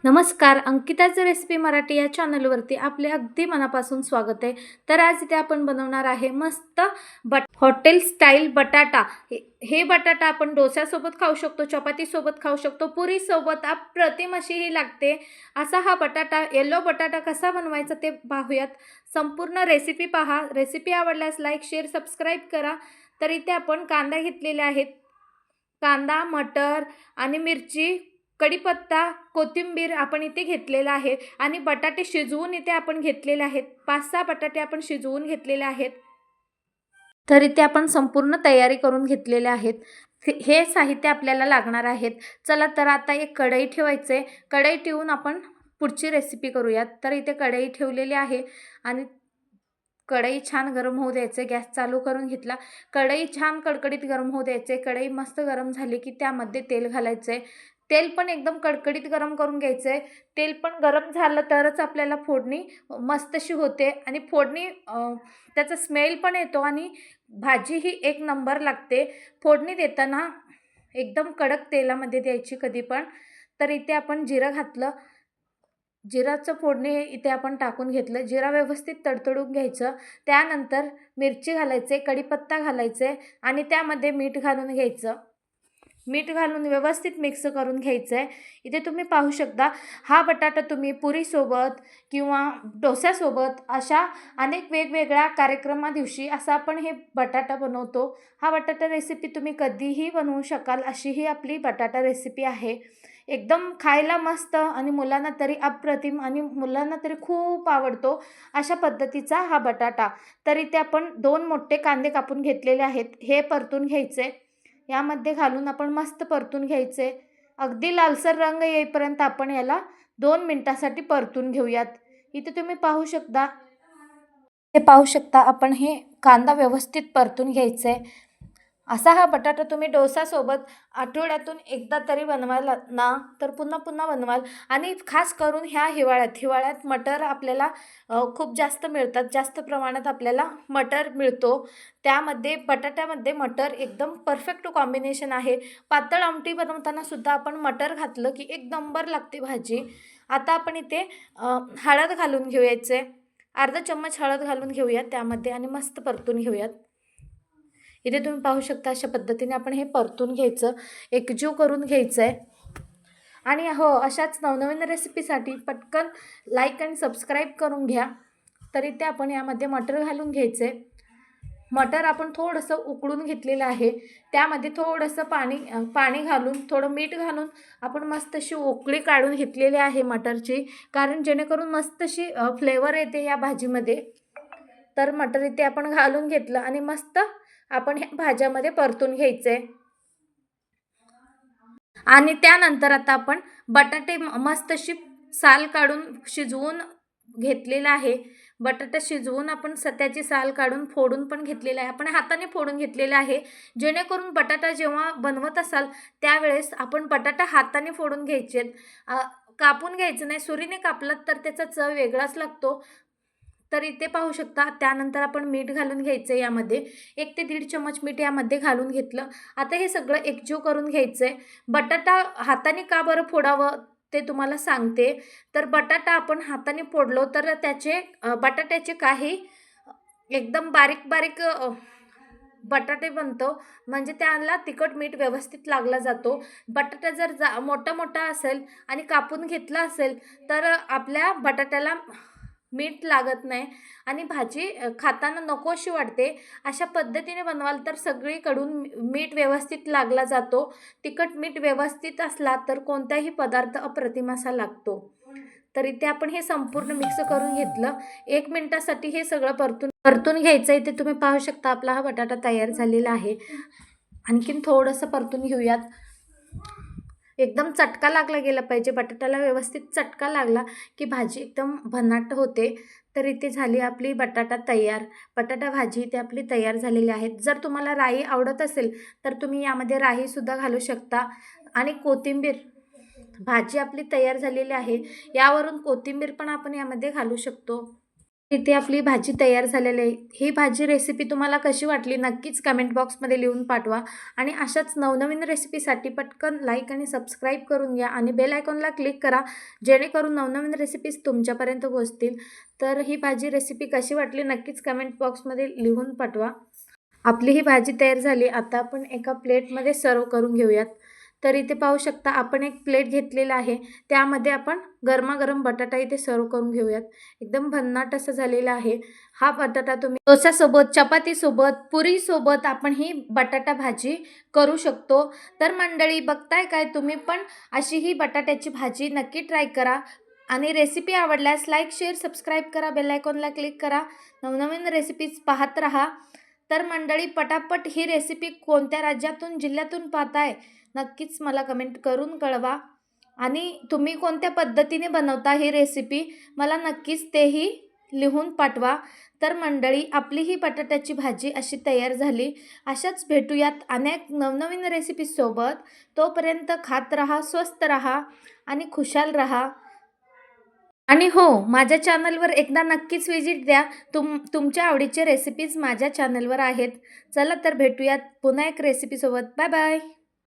नमस्कार, अंकिताचं रेसिपी मराठी या चॅनलवरती आपले अगदी मनापासून स्वागत आहे. तर आज इथे आपण बनवणार आहे मस्त हॉटेल स्टाईल बटाटा. हे बटाटा आपण डोस्यासोबत खाऊ शकतो, चपातीसोबत खाऊ शकतो, पुरीसोबत अप्रतिम अशी ही लागते. असा हा बटाटा, येलो बटाटा कसा बनवायचा ते पाहूयात. संपूर्ण रेसिपी पहा. रेसिपी आवडल्यास लाईक, शेअर, सबस्क्राईब करा. तर इथे आपण कांदा घेतलेले आहेत. कांदा, मटर आणि मिरची, कढीपत्ता, कोथिंबीर आपण इथे घेतलेला आहे आणि बटाटे शिजवून इथे आपण घेतलेले आहेत. 5-6 बटाटे आपण शिजवून घेतलेले आहेत. तर इथे आपण संपूर्ण तयारी करून घेतलेले आहेत. हे साहित्य आपल्याला लागणार आहेत. चला तर आता एक कढई ठेवायचे. कढई ठेवून आपण पुढची रेसिपी करूयात. तर इथे कढई ठेवलेली आहे आणि कढई छान गरम होऊ द्यायचे. गॅस चालू करून घेतला. कढई छान कडकडीत गरम होऊ द्यायचे. कढई मस्त गरम झाली की त्यामध्ये तेल घालायचे. तेल पण एकदम कडकडीत गरम करून घ्यायचं आहे. तेल पण गरम झालं तरच आपल्याला फोडणी मस्त अशी होते आणि फोडणी त्याचा स्मेल पण येतो आणि भाजी ही एक नंबर लागते. फोडणी देताना एकदम कडक तेलामध्ये द्यायची कधी पण. तर इथे आपण जिरं घातलं. जिराचं फोडणी इथे आपण टाकून घेतलं. जिरा व्यवस्थित तडतडून घ्यायचं. त्यानंतर मिरची घालायचे, कढीपत्ता घालायचे आणि त्यामध्ये मीठ घालून घ्यायचं. मीठ घालून व्यवस्थित मिक्स करून घ्यायचं आहे. इथे तुम्ही पाहू शकता, हा बटाटा तुम्ही पुरीसोबत किंवा डोस्यासोबत अशा अनेक वेगवेगळ्या कार्यक्रमादिवशी असा आपण हे बटाटा बनवतो. हा बटाटा रेसिपी तुम्ही कधीही बनवू शकाल अशी ही आपली बटाटा रेसिपी आहे. एकदम खायला मस्त आणि मुलांना तरी अप्रतिम आणि मुलांना तरी खूप आवडतो अशा पद्धतीचा हा बटाटा. तर इथे आपण 2 मोठे कांदे कापून घेतलेले आहेत. हे परतून घ्यायचे. यामध्ये घालून आपण मस्त परतून घ्यायचे. अगदी लालसर रंग येईपर्यंत आपण याला 2 मिनिटासाठी परतून घेऊयात. इथे तुम्ही पाहू शकता आपण हे कांदा व्यवस्थित परतून घ्यायचे. असा हा बटाटा तुम्ही डोसासोबत आठवड्यातून एकदा तरी बनवाल ना, तर पुन्हा पुन्हा बनवाल. आणि खास करून ह्या हिवाळ्यात मटर आपल्याला खूप जास्त मिळतात. जास्त प्रमाणात आपल्याला मटर मिळतो. त्यामध्ये बटाट्यामध्ये मटर एकदम परफेक्ट कॉम्बिनेशन आहे. पातळ आमटी बनवताना सुद्धा आपण मटर घातलं की एक नंबर लागते भाजी. आता आपण इथे हळद घालून घेऊयाचे. अर्धा चम्मच हळद घालून घेऊयात त्यामध्ये आणि मस्त परतून घेऊयात. इथे तुम्ही पाहू शकता अशा पद्धतीने आपण हे परतून घ्यायचं, एकजीव करून घ्यायचं आहे. आणि हो, अशाच नवनवीन रेसिपीसाठी पटकन लाईक आणि सबस्क्राईब करून घ्या. तर इथे आपण यामध्ये मटर घालून घ्यायचे. मटर आपण थोडंसं उकळून घेतलेलं आहे. त्यामध्ये थोडंसं पाणी घालून, थोडं मीठ घालून आपण मस्त अशी उकळी काढून घेतलेली आहे मटरची, कारण जेणेकरून मस्त अशी फ्लेवर येते या भाजीमध्ये. तर मटर इथे आपण घालून घेतलं आणि मस्त आपण ह्या भाज्यामध्ये परतून घ्यायचे. आणि त्यानंतर आता आपण बटाटे मस्त अशी साल काढून शिजवून घेतलेला आहे. बटाटा शिजवून आपण त्याची साल काढून फोडून पण घेतलेला आहे. आपण हाताने फोडून घेतलेला आहे, जेणेकरून बटाटा जेव्हा बनवत असाल त्यावेळेस आपण बटाटा हाताने फोडून घ्यायचे. कापून घ्यायचं नाही. सुरीने कापलात तर त्याचा चव वेगळाच लागतो. तर इथे पाहू शकता. त्यानंतर आपण मीठ घालून घ्यायचं. यामध्ये 1 ते 1.5 चम्मच मीठ यामध्ये घालून घेतलं. आता हे सगळं एकजीव करून घ्यायचं आहे. बटाटा हाताने का बरं फोडावं ते तुम्हाला सांगते. तर बटाटा आपण हाताने फोडलो तर त्याचे बटाट्याचे काही एकदम बारीक बारीक बटाटे बनतो, म्हणजे त्याला तिखट मीठ व्यवस्थित लागला जातो. बटाटा जर मोठा असेल आणि कापून घेतला असेल तर आपल्या बटाट्याला मीठ लागत नाही आणि भाजी खाताना नकोशी वाटते. अशा पद्धतीने बनवाल तर सगळीकडून मीठ व्यवस्थित लागला जातो. तिखट मीठ व्यवस्थित असला तर कोणताही पदार्थ अप्रतिम असा लागतो. तर इथे आपण हे संपूर्ण मिक्स करून घेतलं. 1 मिनिटासाठी हे सगळं परतून घ्यायचं. इथे तुम्ही पाहू शकता आपला हा बटाटा तयार झालेला आहे. आणखीन थोडंसं परतून घेऊयात. एकदम चटका लागला गेला पाहिजे. बटाट्याला व्यवस्थित चटका लागला की भाजी एकदम भन्नाट होते. तर इथे झाली आपली बटाटा तयार. बटाटा भाजी इथे आपली तयार झालेली आहे. जर तुम्हाला राई आवडत असेल तर तुम्ही यामध्ये राईसुद्धा घालू शकता आणि कोथिंबीर. भाजी आपली तयार झालेली आहे. यावरून कोथिंबीर पण आपण यामध्ये घालू शकतो. इथे आपली भाजी तयार झालेली आहे. ही भाजी रेसिपी तुम्हाला कशी वाटली नक्कीच कमेंट बॉक्समध्ये लिहून पाठवा. आणि अशाच नवनवीन रेसिपीसाठी पटकन लाईक आणि सबस्क्राईब करून घ्या आणि बेल आयकॉनला क्लिक करा, जेणेकरून नवनवीन रेसिपीज तुमच्यापर्यंत पोहोचतील. तर ही भाजी रेसिपी कशी वाटली नक्कीच कमेंट बॉक्समध्ये लिहून पाठवा. आपली ही भाजी तयार झाली. आता आपण एका प्लेटमध्ये सर्व करून घेऊयात. तर इथे पाहू शकता आपण एक प्लेट घेतलेला आहे. त्यामध्ये आपण गरमागरम बटाटा इथे सर्व करून घेऊयात. एकदम भन्नाट असं झालेला आहे. हा बटाटा तुम्ही डोस्यासोबत, चपातीसोबत, पुरीसोबत आपण ही बटाटा भाजी करू शकतो. तर मंडळी बघताय काय, तुम्ही पण अशी ही बटाट्याची भाजी नक्की ट्राय करा. आणि रेसिपी आवडल्यास लाईक, शेअर, सबस्क्राईब करा, बेल आयकॉनला क्लिक करा. नवनवीन रेसिपीज पाहत राहा. तर मंडळी पटापट ही रेसिपी कोणत्या राज्यातून, जिल्ह्यातून पाहताय नक्कीच मला कमेंट करून कळवा. आणि तुम्ही कोणत्या पद्धतीने बनवता ही रेसिपी मला नक्कीच तेही लिहून पाठवा. तर मंडळी आपली ही बटाट्याची भाजी अशी तयार झाली. अशाच भेटूयात अनेक नवनवीन रेसिपीसोबत. तोपर्यंत खात राहा, स्वस्त राहा आणि खुशाल राहा. आणि हो, माझ्या चॅनलवर एकदा नक्कीच विजिट द्या. तुमच्या आवडीचे रेसिपीज माझ्या चॅनलवर आहेत. चला तर भेटूयात पुन्हा एक रेसिपीसोबत. Bye bye.